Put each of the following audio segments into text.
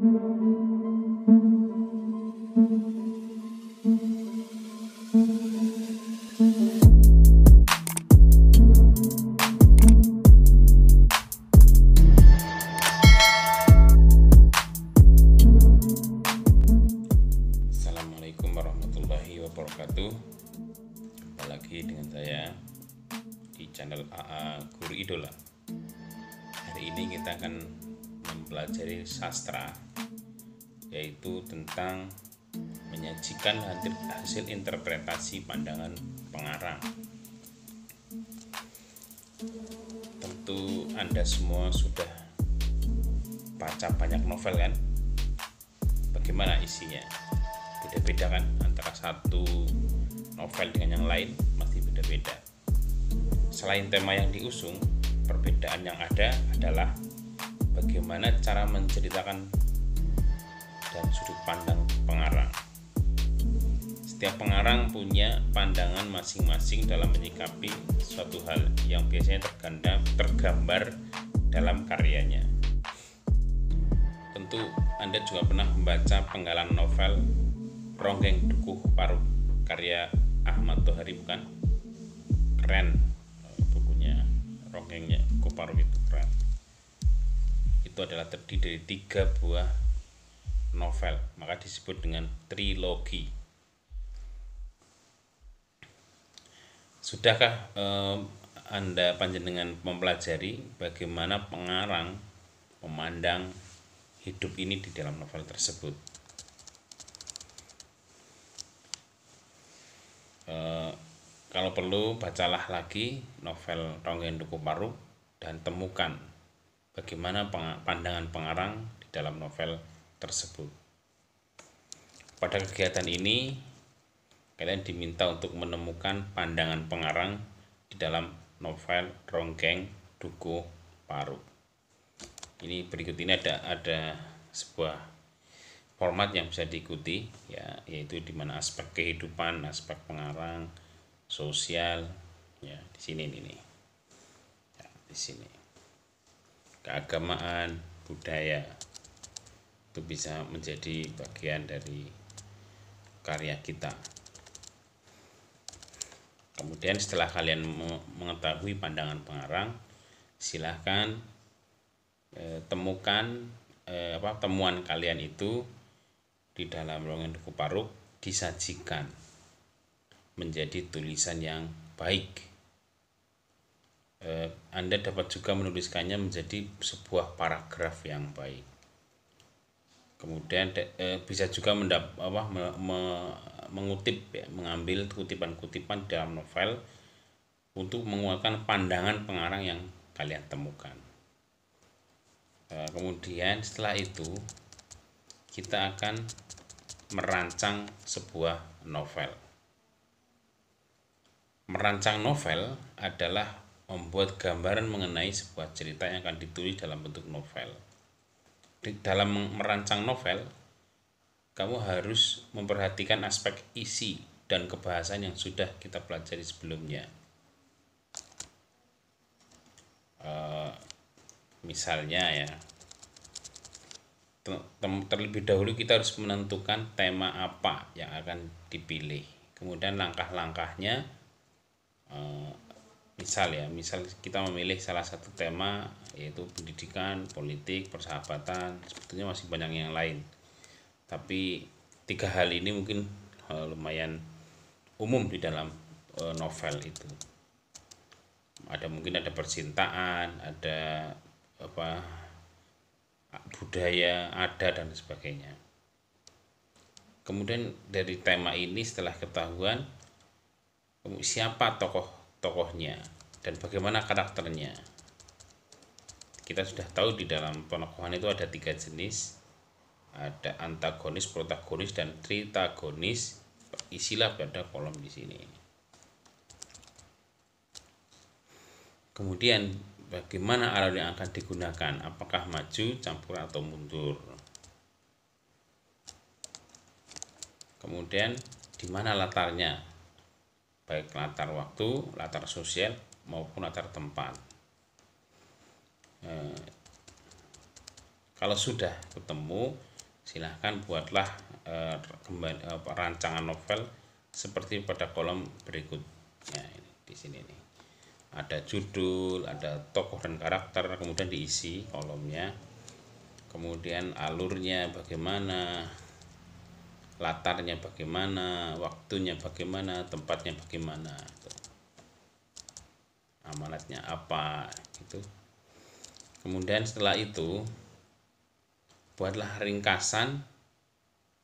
Assalamualaikum warahmatullahi wabarakatuh. Jumpa lagi dengan saya di channel AA Guru Idola. Hari ini kita akan mempelajari sastra, yaitu tentang menyajikan hasil interpretasi pandangan pengarang. Tentu Anda semua sudah baca banyak novel kan? Bagaimana isinya? Beda-beda kan, antara satu novel dengan yang lain masih beda-beda. Selain tema yang diusung, perbedaan yang ada adalah bagaimana cara menceritakan dan sudut pandang pengarang. Setiap pengarang punya pandangan masing-masing dalam menyikapi suatu hal yang biasanya tergambar dalam karyanya. Tentu Anda juga pernah membaca penggalan novel Ronggeng Dukuh Paruk karya Ahmad Tohari, bukan? Keren bukunya, Ronggengnya Dukuh Paruk itu keren. Itu adalah terdiri dari 3 buah novel, maka disebut dengan trilogi. Sudahkah Anda panjenengan mempelajari bagaimana pengarang memandang hidup ini di dalam novel tersebut? Kalau perlu, bacalah lagi novel Ronggeng Dukuh Paruk dan temukan bagaimana pandangan pengarang di dalam novel tersebut. Pada kegiatan ini, kalian diminta untuk menemukan pandangan pengarang di dalam novel Ronggeng Dukuh Paruk. Ini berikut ini ada sebuah format yang bisa diikuti, ya, yaitu di mana aspek kehidupan, aspek pengarang, sosial, ya, di sini ini. Ya, di sini. Keagamaan, budaya. Itu bisa menjadi bagian dari karya kita. Kemudian setelah kalian mengetahui pandangan pengarang, silahkan temukan temuan kalian itu di dalam Ronggeng Dukuh Paruk, disajikan menjadi tulisan yang baik. Anda dapat juga menuliskannya menjadi sebuah paragraf yang baik. Kemudian bisa juga mengutip, ya, mengambil kutipan-kutipan dalam novel untuk menguatkan pandangan pengarang yang kalian temukan. Kemudian setelah itu kita akan merancang sebuah novel. Merancang novel adalah membuat gambaran mengenai sebuah cerita yang akan ditulis dalam bentuk novel. Dalam merancang novel, kamu harus memperhatikan aspek isi dan kebahasan yang sudah kita pelajari sebelumnya. Misalnya, ya, terlebih dahulu kita harus menentukan tema apa yang akan dipilih. Kemudian langkah-langkahnya, misal kita memilih salah satu tema, yaitu pendidikan, politik, persahabatan. Sebetulnya masih banyak yang lain, tapi 3 hal ini mungkin lumayan umum di dalam novel itu. Mungkin ada percintaan, ada budaya, adat, dan sebagainya. Kemudian dari tema ini, setelah ketahuan siapa tokohnya dan bagaimana karakternya, kita sudah tahu di dalam penokohan itu ada 3 jenis, ada antagonis, protagonis, dan tritagonis. Isilah pada kolom di sini. Kemudian bagaimana alur yang akan digunakan, apakah maju, campur, atau mundur. Kemudian di mana latarnya, baik latar waktu, latar sosial, maupun latar tempat. Kalau sudah ketemu, silahkan buatlah rancangan novel seperti pada kolom berikutnya. Ini di sini nih ada judul, ada tokoh dan karakter, kemudian diisi kolomnya, kemudian alurnya bagaimana, latarnya bagaimana, waktunya bagaimana, tempatnya bagaimana, amanatnya apa gitu. Kemudian setelah itu buatlah ringkasan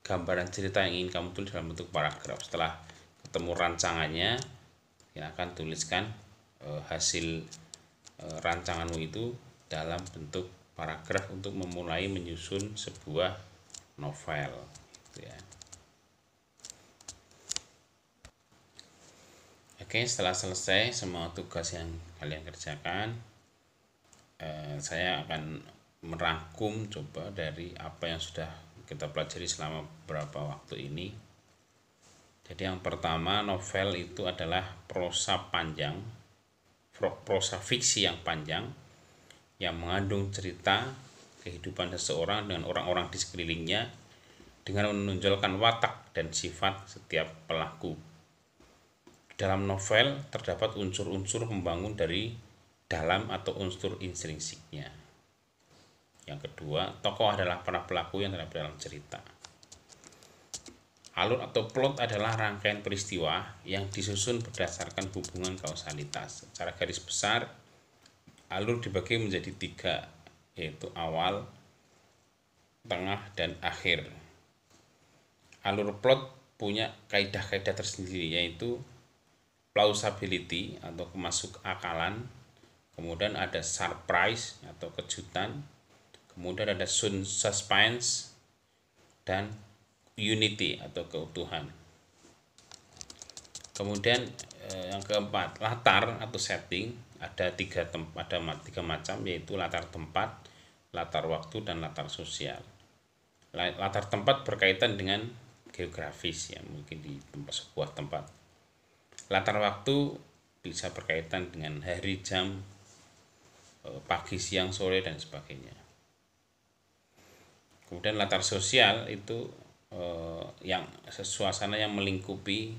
gambaran cerita yang ingin kamu tulis dalam bentuk paragraf. Setelah ketemu rancangannya, silakan tuliskan hasil rancanganmu itu dalam bentuk paragraf untuk memulai menyusun sebuah novel gitu ya. Oke, setelah selesai semua tugas yang kalian kerjakan, saya akan merangkum coba dari apa yang sudah kita pelajari selama beberapa waktu ini. Jadi yang pertama, novel itu adalah prosa panjang, prosa fiksi yang panjang yang mengandung cerita kehidupan seseorang dengan orang-orang di sekelilingnya dengan menonjolkan watak dan sifat setiap pelaku. Dalam novel terdapat unsur-unsur membangun dari dalam atau unsur intrinsiknya. Yang kedua, tokoh adalah para pelaku yang terdapat dalam cerita. Alur atau plot adalah rangkaian peristiwa yang disusun berdasarkan hubungan kausalitas. Secara garis besar, alur dibagi menjadi 3, yaitu awal, tengah, dan akhir. Alur plot punya kaidah-kaidah tersendiri, yaitu plausibility atau kemasuk akalan, kemudian ada surprise atau kejutan, kemudian ada suspense, dan unity atau keutuhan. Kemudian yang keempat, latar atau setting, ada tiga macam, yaitu latar tempat, latar waktu, dan latar sosial. Latar tempat berkaitan dengan geografis ya, mungkin di sebuah tempat. Latar waktu bisa berkaitan dengan hari, jam, pagi, siang, sore, dan sebagainya. Kemudian latar sosial itu yang suasana yang melingkupi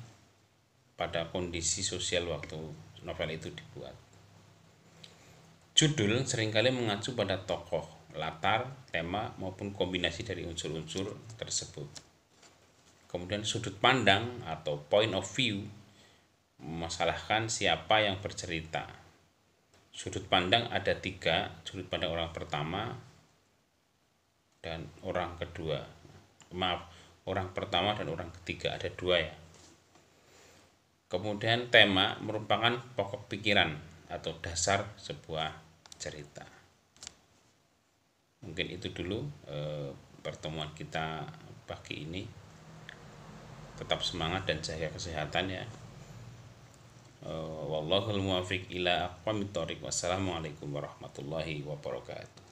pada kondisi sosial waktu novel itu dibuat. Judul seringkali mengacu pada tokoh, latar, tema, maupun kombinasi dari unsur-unsur tersebut. Kemudian sudut pandang atau point of view memasalahkan siapa yang bercerita. Sudut pandang ada 3, sudut pandang orang pertama dan orang kedua. Orang pertama dan orang ketiga, ada 2 ya. Kemudian tema merupakan pokok pikiran atau dasar sebuah cerita. Mungkin itu dulu pertemuan kita pagi ini. Tetap semangat dan jaga kesehatan ya. Wallahul muwaffiq ila aqwamit thoriq. Wassalamualaikum warahmatullahi wabarakatuh.